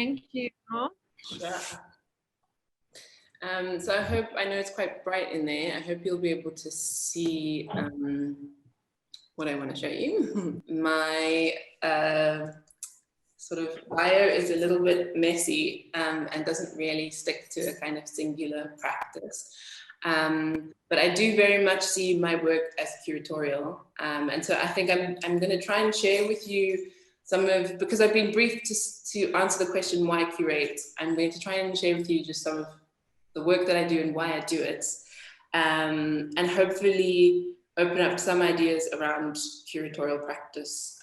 Thank you. Sure. So I know it's quite bright in there. I hope you'll be able to see what I want to show you. My sort of bio is a little bit messy and doesn't really stick to a kind of singular practice. But I do very much see my work as curatorial. And so I think I'm going to try and share with you because I've been briefed to answer the question, why curate? I'm going to try and share with you just some of the work that I do and why I do it. And hopefully open up some ideas around curatorial practice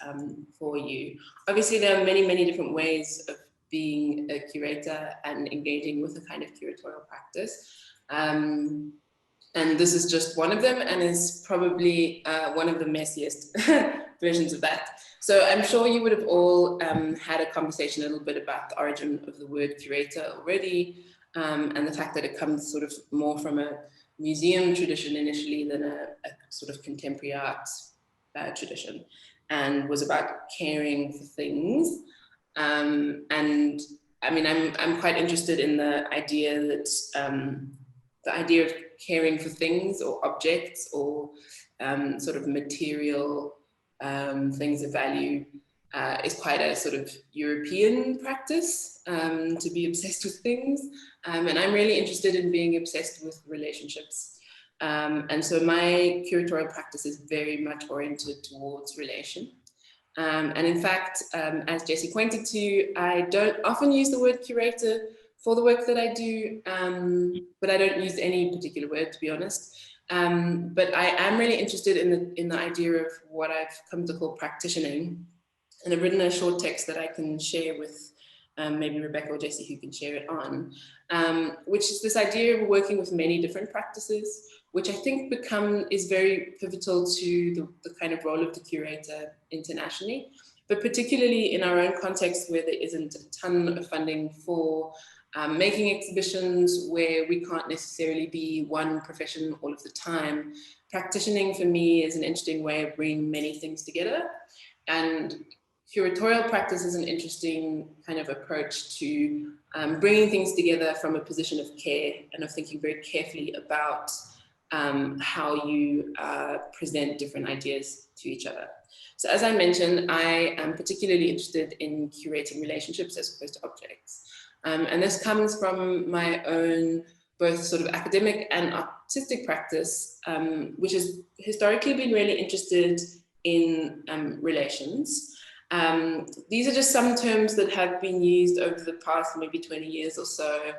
for you. Obviously, there are many, many different ways of being a curator and engaging with a kind of curatorial practice. And this is just one of them, and is probably one of the messiest versions of that. So I'm sure you would have all had a conversation a little bit about the origin of the word curator already, and the fact that it comes sort of more from a museum tradition initially than a sort of contemporary art tradition, and was about caring for things. And I mean, I'm quite interested in the idea that the idea of caring for things or objects or sort of material things of value is quite a sort of European practice, to be obsessed with things. And I'm really interested in being obsessed with relationships. And so my curatorial practice is very much oriented towards relation. And in fact, as Jessie pointed to, I don't often use the word curator for the work that I do, but I don't use any particular word, to be honest. But I am really interested in the idea of what I've come to call practitioning. And I've written a short text that I can share with maybe Rebecca or Jessie, who can share it on, which is this idea of working with many different practices, which I think is very pivotal to the kind of role of the curator internationally, but particularly in our own context where there isn't a ton of funding for making exhibitions, where we can't necessarily be one profession all of the time. Practitioning for me is an interesting way of bringing many things together. And curatorial practice is an interesting kind of approach to bringing things together from a position of care and of thinking very carefully about how you present different ideas to each other. So as I mentioned, I am particularly interested in curating relationships as opposed to objects. And this comes from my own both sort of academic and artistic practice, which has historically been really interested in relations. These are just some terms that have been used over the past maybe 20 years or so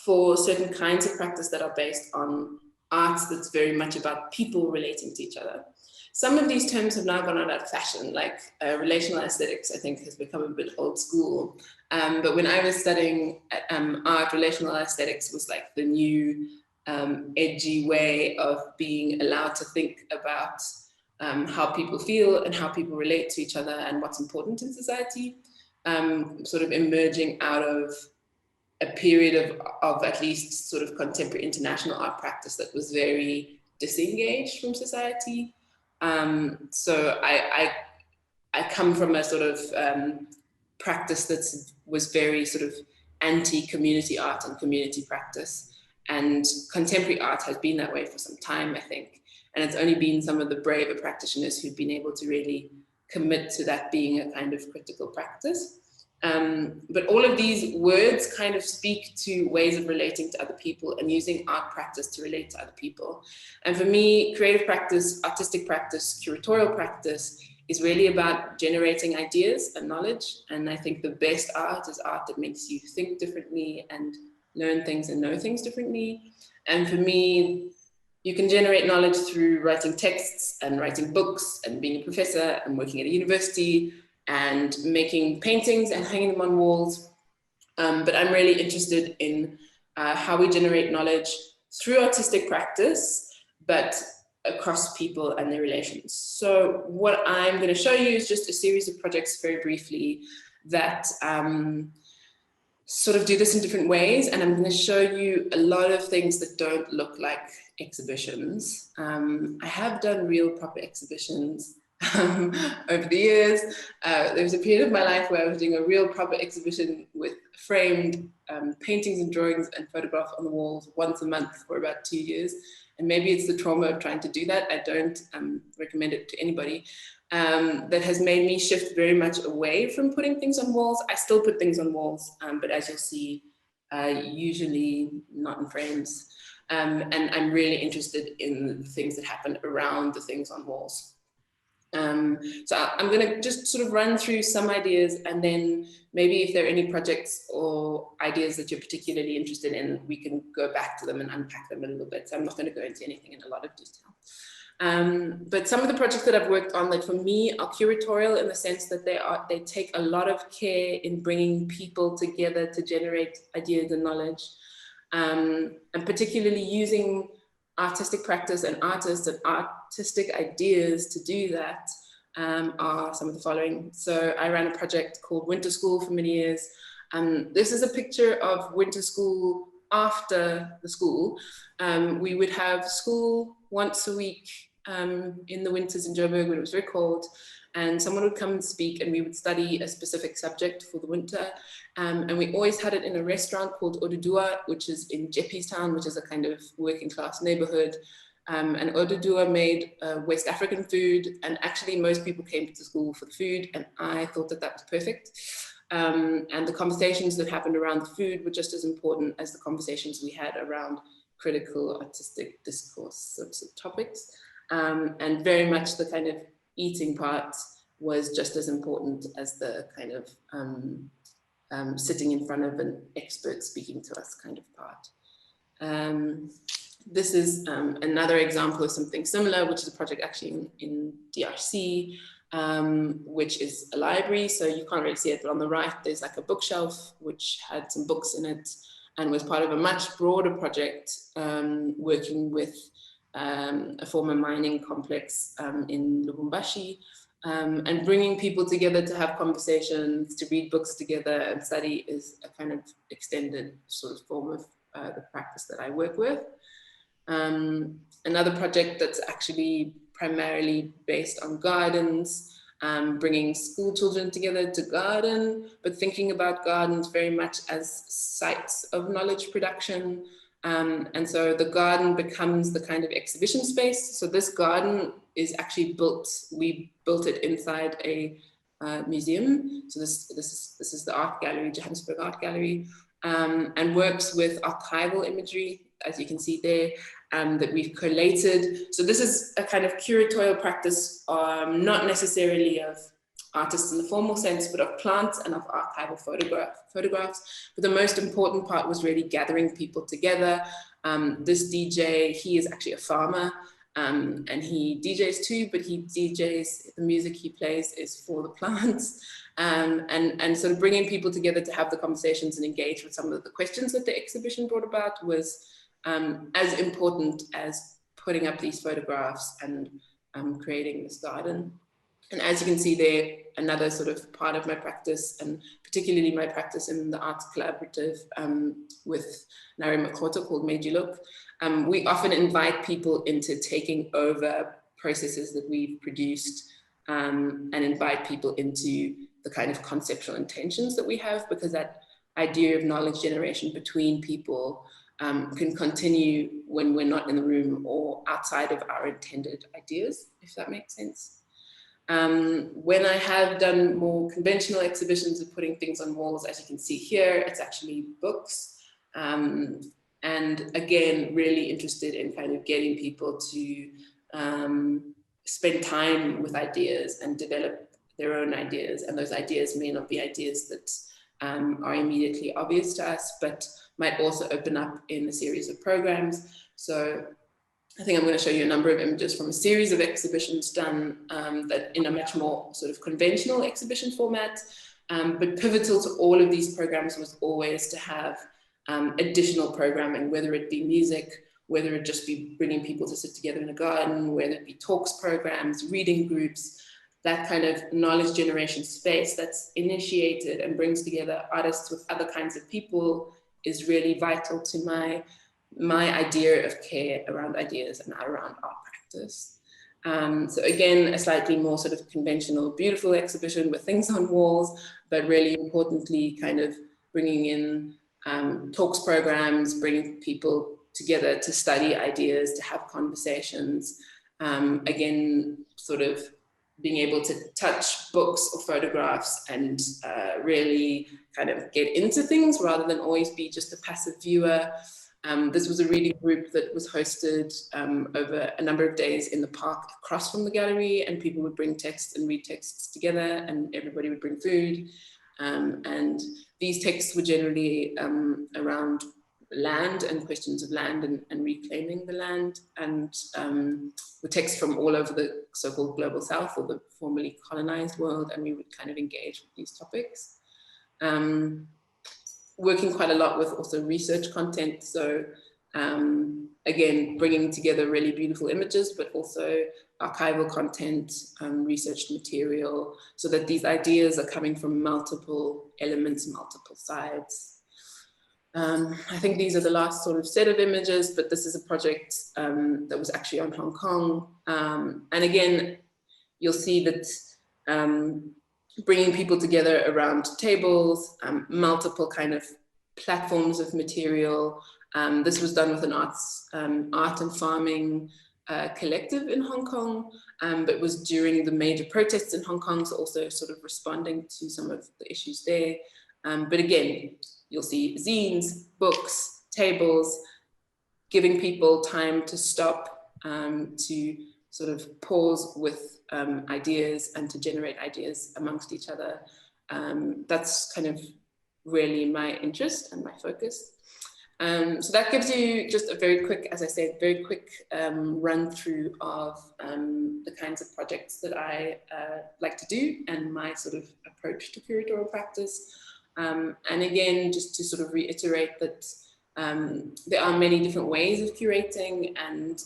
for certain kinds of practice that are based on arts that's very much about people relating to each other. Some of these terms have now gone out of fashion, like relational aesthetics, I think, has become a bit old school. But when I was studying art, relational aesthetics was like the new edgy way of being allowed to think about how people feel and how people relate to each other and what's important in society, sort of emerging out of a period of at least sort of contemporary international art practice that was very disengaged from society. So I come from a sort of practice that was very sort of anti-community art and community practice. And contemporary art has been that way for some time, I think. And it's only been some of the braver practitioners who've been able to really commit to that being a kind of critical practice. But all of these words kind of speak to ways of relating to other people and using art practice to relate to other people. And for me, creative practice, artistic practice, curatorial practice is really about generating ideas and knowledge. And I think the best art is art that makes you think differently and learn things and know things differently. And for me, you can generate knowledge through writing texts and writing books and being a professor and working at a university and making paintings and hanging them on walls. But I'm really interested in how we generate knowledge through artistic practice, but across people and their relations. So what I'm going to show you is just a series of projects very briefly that sort of do this in different ways. And I'm going to show you a lot of things that don't look like exhibitions. I have done real proper exhibitions over the years. There was a period of my life where I was doing a real proper exhibition with framed paintings and drawings and photographs on the walls once a month for about 2 years. And maybe it's the trauma of trying to do that. I don't recommend it to anybody. That has made me shift very much away from putting things on walls. I still put things on walls, but as you'll see, usually not in frames. And I'm really interested in the things that happen around the things on walls. So I'm going to just sort of run through some ideas, and then maybe if there are any projects or ideas that you're particularly interested in, we can go back to them and unpack them a little bit. So I'm not going to go into anything in a lot of detail. But some of the projects that I've worked on that for me are curatorial in the sense that they take a lot of care in bringing people together to generate ideas and knowledge, and particularly using artistic practice and artists and artistic ideas to do that are some of the following. So I ran a project called Winter School for many years. This is a picture of winter school after the school. We would have school once a week in the winters in Joburg when it was very cold, and someone would come and speak, and we would study a specific subject for the winter. And we always had it in a restaurant called Odudua, which is in Jeppystown, which is a kind of working class neighborhood. And Odudua made West African food, and actually most people came to school for the food, and I thought that that was perfect. And the conversations that happened around the food were just as important as the conversations we had around critical artistic discourse sorts of topics. And very much the kind of eating part was just as important as the kind of sitting in front of an expert speaking to us kind of part. This is another example of something similar, which is a project actually in DRC, which is a library. So you can't really see it, but on the right, there's like a bookshelf, which had some books in it and was part of a much broader project working with a former mining complex in Lubumbashi, and bringing people together to have conversations, to read books together and study is a kind of extended sort of form of the practice that I work with. Another project that's actually primarily based on gardens, bringing school children together to garden, but thinking about gardens very much as sites of knowledge production. And so the garden becomes the kind of exhibition space. So this garden is actually built, we built it inside a museum. So this is the art gallery, Johannesburg Art Gallery, and works with archival imagery, as you can see there, that we've collated. So this is a kind of curatorial practice, not necessarily of artists in the formal sense, but of plants and of archival photographs. But the most important part was really gathering people together. This DJ, he is actually a farmer, and he DJs too, but he DJs, the music he plays is for the plants. And sort of bringing people together to have the conversations and engage with some of the questions that the exhibition brought about was as important as putting up these photographs and creating this garden. And as you can see there, another sort of part of my practice, and particularly my practice in the arts collaborative with Nari Makoto called Made You Look, we often invite people into taking over processes that we've produced and invite people into the kind of conceptual intentions that we have, because that idea of knowledge generation between people can continue when we're not in the room or outside of our intended ideas, if that makes sense. When I have done more conventional exhibitions of putting things on walls, as you can see here, it's actually books. And again, really interested in kind of getting people to spend time with ideas and develop their own ideas. And those ideas may not be ideas that are immediately obvious to us, but might also open up in a series of programs. So I think I'm going to show you a number of images from a series of exhibitions done that in a much more sort of conventional exhibition format, but pivotal to all of these programs was always to have additional programming, whether it be music, whether it just be bringing people to sit together in a garden, whether it be talks programs, reading groups, that kind of knowledge generation space that's initiated and brings together artists with other kinds of people is really vital to my idea of care around ideas and around art practice. So again, a slightly more sort of conventional, beautiful exhibition with things on walls, but really importantly, kind of bringing in talks programs, bringing people together to study ideas, to have conversations. Again, sort of being able to touch books or photographs and really kind of get into things rather than always be just a passive viewer. This was a reading group that was hosted over a number of days in the park across from the gallery, and people would bring texts and read texts together, and everybody would bring food. And these texts were generally around land and questions of land and reclaiming the land, and the texts from all over the so-called global south or the formerly colonized world, and we would kind of engage with these topics. Working quite a lot with also research content. So again, bringing together really beautiful images, but also archival content, researched material, so that these ideas are coming from multiple elements, multiple sides. I think these are the last sort of set of images, but this is a project that was actually on Hong Kong. And again, you'll see that bringing people together around tables, multiple kind of platforms of material. This was done with an art and farming collective in Hong Kong, but was during the major protests in Hong Kong, so also sort of responding to some of the issues there. But again, you'll see zines, books, tables, giving people time to stop, to sort of pause with ideas and to generate ideas amongst each other. That's kind of really my interest and my focus. So that gives you just a very quick, as I said, very quick run through of the kinds of projects that I like to do and my sort of approach to curatorial practice. And again, just to sort of reiterate that there are many different ways of curating, and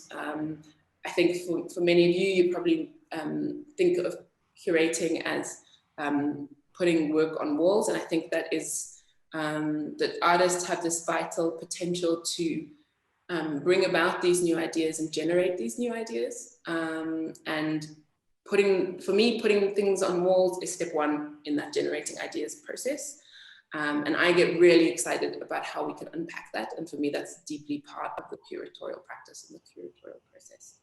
I think for many of you, you probably think of curating as putting work on walls, and I think that is that artists have this vital potential to bring about these new ideas and generate these new ideas. And for me, putting things on walls is step one in that generating ideas process. And I get really excited about how we can unpack that. And for me, that's deeply part of the curatorial practice and the curatorial process.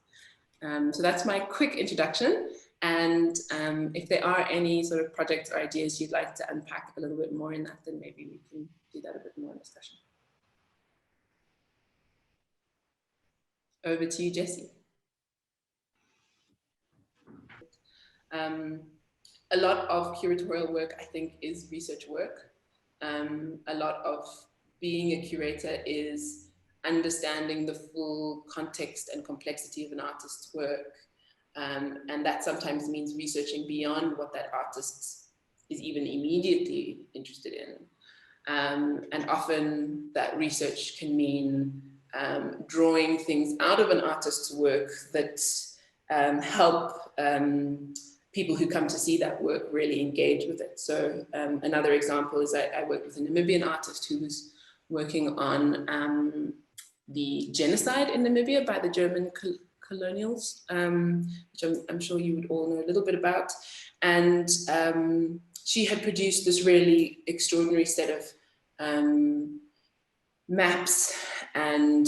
So that's my quick introduction. And if there are any sort of projects or ideas you'd like to unpack a little bit more in that, then maybe we can do that a bit more in discussion. Over to you, Jessie. A lot of curatorial work, I think, is research work. A lot of being a curator is understanding the full context and complexity of an artist's work. And that sometimes means researching beyond what that artist is even immediately interested in. And often that research can mean drawing things out of an artist's work that help people who come to see that work really engage with it. So another example is I worked with a Namibian artist who was working on the genocide in Namibia by the German colonials, which I'm sure you would all know a little bit about. And she had produced this really extraordinary set of maps and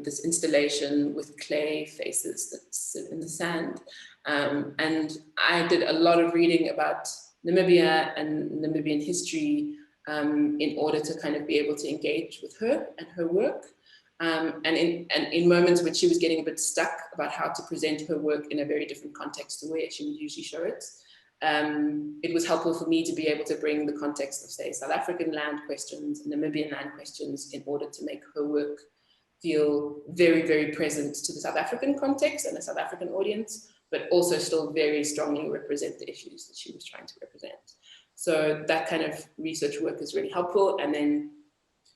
this installation with clay faces that sit in the sand. And I did a lot of reading about Namibia and Namibian history in order to kind of be able to engage with her and her work. And in moments when she was getting a bit stuck about how to present her work in a very different context to where she would usually show it, it was helpful for me to be able to bring the context of, say, South African land questions and Namibian land questions in order to make her work feel very, very present to the South African context and the South African audience, but also still very strongly represent the issues that she was trying to represent. So that kind of research work is really helpful. And then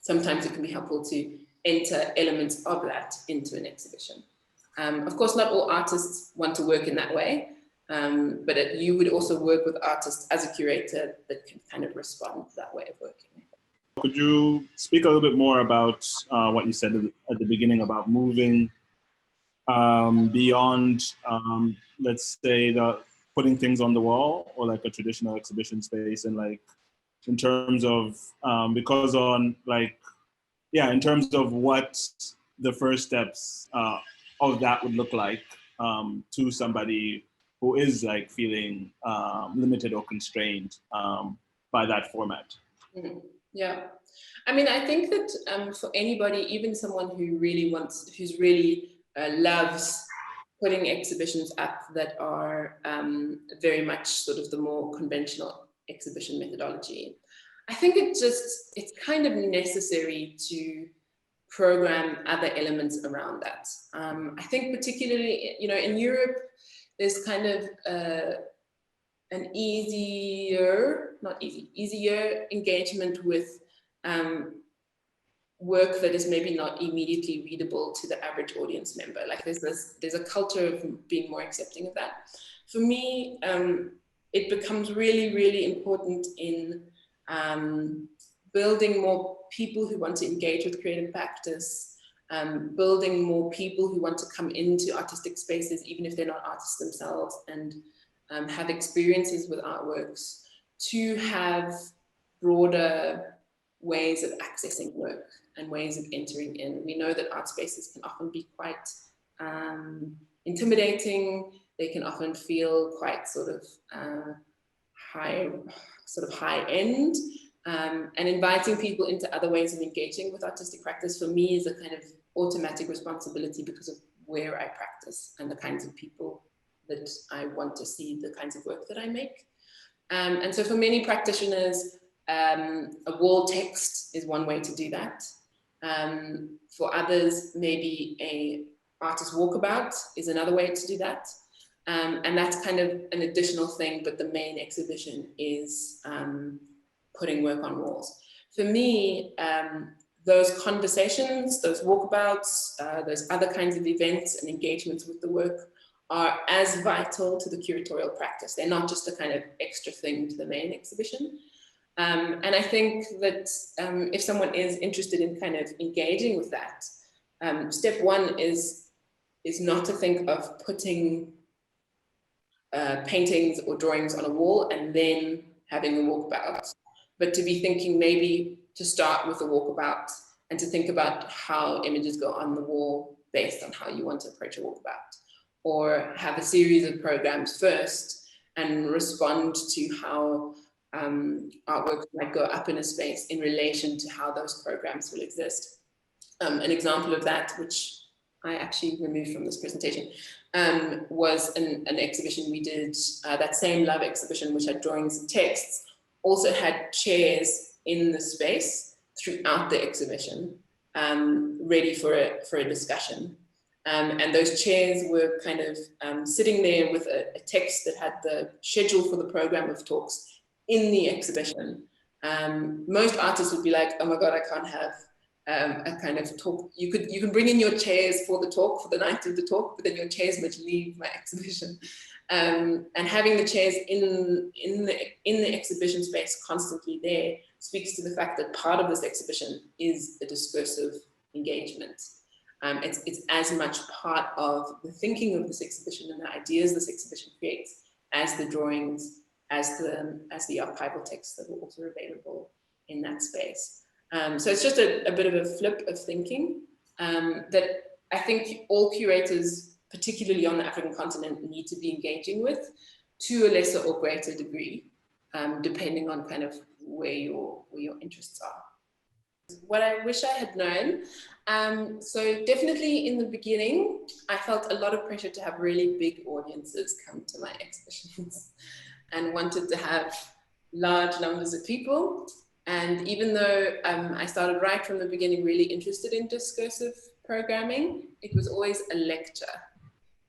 sometimes it can be helpful to enter elements of that into an exhibition. Of course, not all artists want to work in that way, but you would also work with artists as a curator that can kind of respond to that way of working. Could you speak a little bit more about what you said at the beginning about moving beyond, let's say, the putting things on the wall or like a traditional exhibition space, and like in terms of because on like yeah, in terms of what the first steps of that would look like to somebody who is like feeling limited or constrained by that format. Mm-hmm. Yeah, I mean, I think that for anybody, even someone who really who's really loves putting exhibitions up that are very much sort of the more conventional exhibition methodology, I think it's kind of necessary to program other elements around that. I think particularly, you know, in Europe, there's kind of an easier engagement with work that is maybe not immediately readable to the average audience member. Like there's a culture of being more accepting of that. For me, it becomes really, really important in building more people who want to engage with creative practice, building more people who want to come into artistic spaces, even if they're not artists themselves, and have experiences with artworks, to have broader ways of accessing work and ways of entering in. We know that art spaces can often be quite intimidating. They can often feel quite sort of high end. And inviting people into other ways of engaging with artistic practice for me is a kind of automatic responsibility because of where I practice and the kinds of people that I want to see, the kinds of work that I make. And so for many practitioners, a wall text is one way to do that. For others, maybe a artist walkabout is another way to do that. And that's kind of an additional thing, but the main exhibition is putting work on walls. For me, those conversations, those walkabouts, those other kinds of events and engagements with the work are as vital to the curatorial practice. They're not just a kind of extra thing to the main exhibition. And I think that if someone is interested in kind of engaging with that, step one is not to think of putting paintings or drawings on a wall and then having a walkabout, but to be thinking maybe to start with a walkabout and to think about how images go on the wall based on how you want to approach a walkabout, or have a series of programs first and respond to how artwork might go up in a space in relation to how those programs will exist. An example of that, which I actually removed from this presentation, was an exhibition we did, that same Love exhibition, which had drawings and texts, also had chairs in the space throughout the exhibition, ready for a discussion. And those chairs were kind of sitting there with a text that had the schedule for the program of talks in the exhibition. Most artists would be like, oh my God, I can't have a kind of talk. You can bring in your chairs for the talk, for the night of the talk, but then your chairs must leave my exhibition. And having the chairs in the exhibition space constantly there speaks to the fact that part of this exhibition is a discursive engagement. It's as much part of the thinking of this exhibition and the ideas this exhibition creates as the drawings, as the archival texts that were also available in that space. So it's just a bit of a flip of thinking that I think all curators, particularly on the African continent, need to be engaging with to a lesser or greater degree, depending on kind of where your interests are. What I wish I had known. So definitely in the beginning, I felt a lot of pressure to have really big audiences come to my exhibitions and wanted to have large numbers of people. And even though I started right from the beginning really interested in discursive programming, it was always a lecture.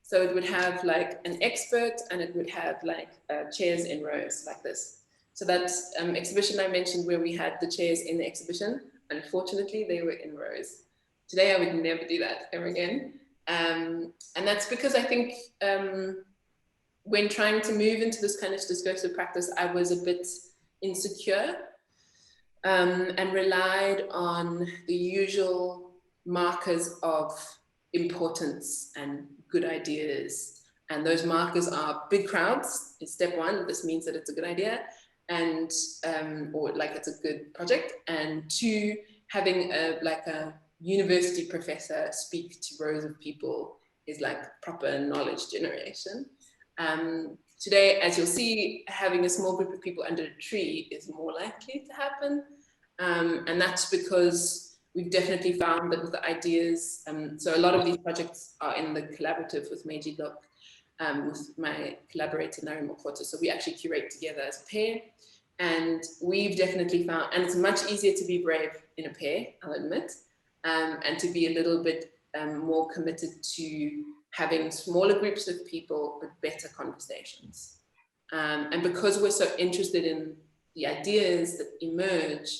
So it would have like an expert and it would have like chairs in rows like this. So that exhibition I mentioned where we had the chairs in the exhibition, unfortunately, they were in rows. Today, I would never do that ever again. And that's because I think when trying to move into this kind of discursive practice, I was a bit insecure and relied on the usual markers of importance and good ideas. And those markers are big crowds is step one. This means that it's a good idea, and or like it's a good project. And two, having a university professor speak to rows of people is like proper knowledge generation. Today, as you'll see, having a small group of people under a tree is more likely to happen. And that's because we've definitely found that with the ideas, so a lot of these projects are in the collaborative with Meiji Look, with my collaborator, Nari Mokoto. So we actually curate together as a pair. And we've definitely found, and it's much easier to be brave in a pair, I'll admit, and to be a little bit more committed to having smaller groups of people, but better conversations. And because we're so interested in the ideas that emerge,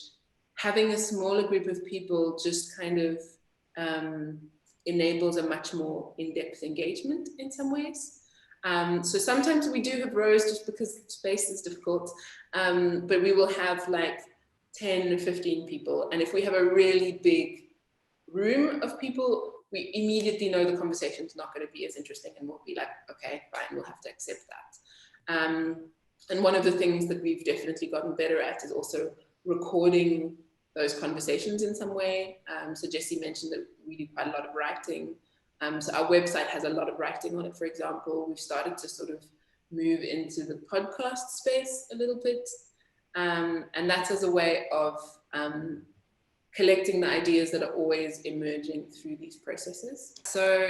having a smaller group of people just kind of enables a much more in-depth engagement in some ways. So sometimes we do have rows just because space is difficult, but we will have like 10 or 15 people. And if we have a really big room of people, we immediately know the conversation's not going to be as interesting, and we'll be like, okay, fine, we'll have to accept that. And one of the things that we've definitely gotten better at is also recording those conversations in some way. So Jessie mentioned that we do quite a lot of writing. So our website has a lot of writing on it, for example. We've started to sort of move into the podcast space a little bit. And that's as a way of collecting the ideas that are always emerging through these processes. So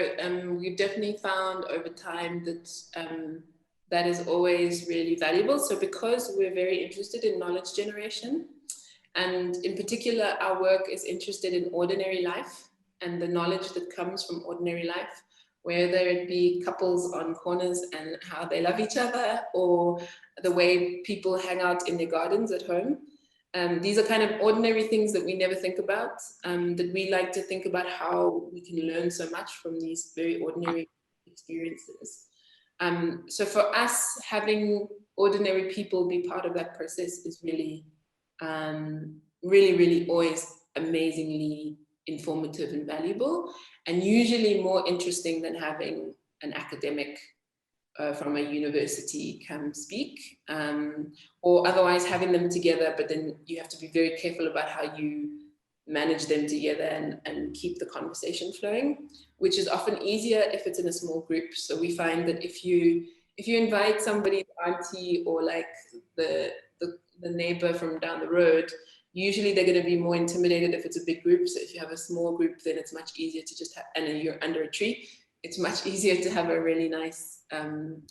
we've definitely found over time that that is always really valuable. So because we're very interested in knowledge generation, and in particular, our work is interested in ordinary life and the knowledge that comes from ordinary life, whether it be couples on corners and how they love each other, or the way people hang out in their gardens at home. These are kind of ordinary things that we never think about, that we like to think about how we can learn so much from these very ordinary experiences. So for us, having ordinary people be part of that process is really, really always amazingly informative and valuable, and usually more interesting than having an academic from a university come speak, or otherwise having them together, but then you have to be very careful about how you manage them together and keep the conversation flowing, which is often easier if it's in a small group. So we find that if you invite somebody's auntie or like the neighbor from down the road, usually they're going to be more intimidated if it's a big group. So if you have a small group, then it's much easier to just have, and you're under a tree, it's much easier to have a really nice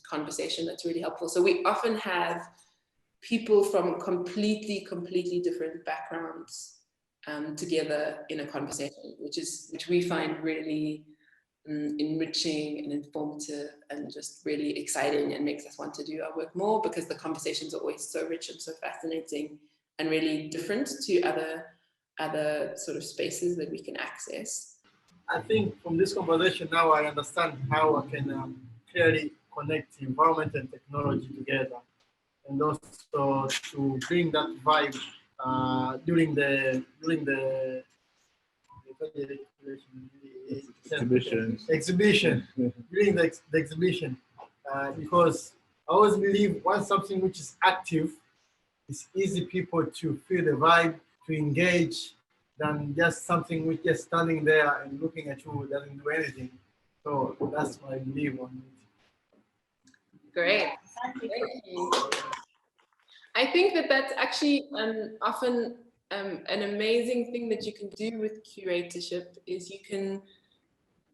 conversation that's really helpful. So we often have people from completely different backgrounds together in a conversation, which we find really enriching and informative and just really exciting, and makes us want to do our work more, because the conversations are always so rich and so fascinating and really different to other sort of spaces that we can access. I think from this conversation now I understand how I can clearly connect environment and technology together, and also to bring that vibe during the exhibition during the exhibition, because I always believe once something which is active, it's easy people to feel the vibe, to engage, than just something which just standing there and looking at you doesn't do anything. So that's my belief on it. Great. Thank you. I think that that's actually often an amazing thing that you can do with curatorship, is you can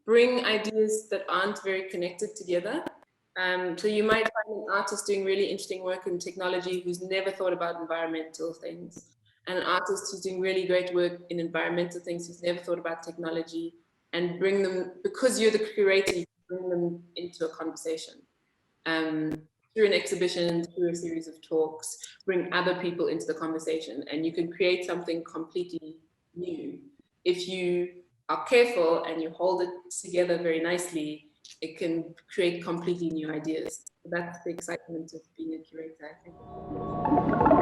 bring ideas that aren't very connected together. So you might find an artist doing really interesting work in technology who's never thought about environmental things, and an artist who's doing really great work in environmental things who's never thought about technology, and bring them, because you're the curator, you bring them into a conversation. Through an exhibition, through a series of talks, bring other people into the conversation, and you can create something completely new. If you are careful and you hold it together very nicely, it can create completely new ideas. So that's the excitement of being a curator, I think.